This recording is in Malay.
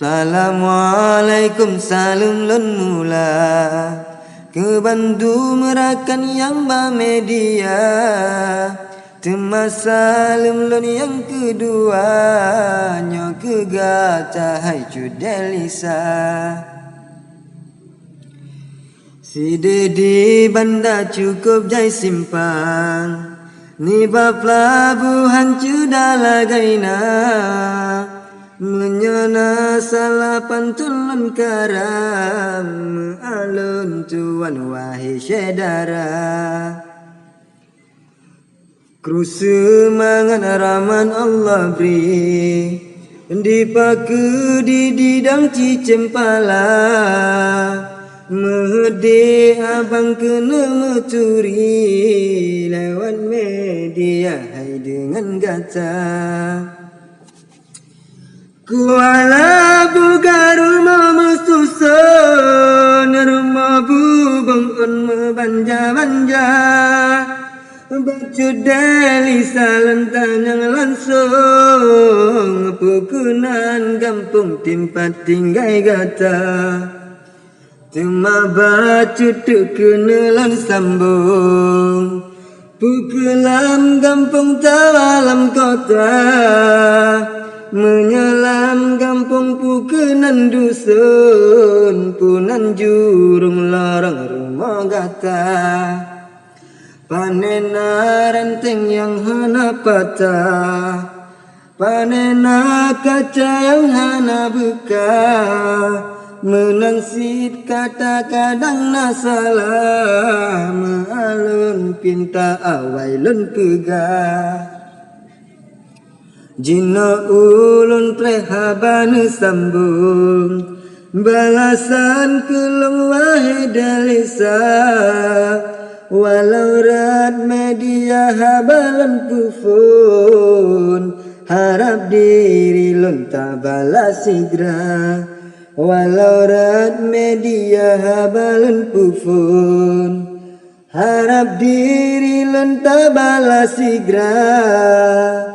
Assalamualaikum salam lun mula ke bandu merakan yang media temasalum lun yang kedua nyo ke gata hai cudelisa si dedi banda cukup jai simpang ni bab pelabuhan cudala gaina menyana salah pantulun karam alun tuan wahai syedara krusu mangan raman Allah beri dipaku di didang cicempala mehede abang kena meturi lewat media hai dengan gata kuala buka rumah mesusun rumah bubung on membanja-banja bacut deli salentang yang langsung pukunan kampung tempat tinggal gata tema bacut kenalan sambung pukulan kampung tawalam kota menyelam kampung pukenan dusun punan jurung larang rumah gata panena renteng yang hana patah panena kaca yang hana buka menangsit kata kadang nasalah maalun pinta awailun pegah jina ulun prehabane sambung balasan kelong wahai dalisa walau rat media habalan pufun harap diri lun tak balas segera walau rat media habalan pufun harap diri lun tak balas segera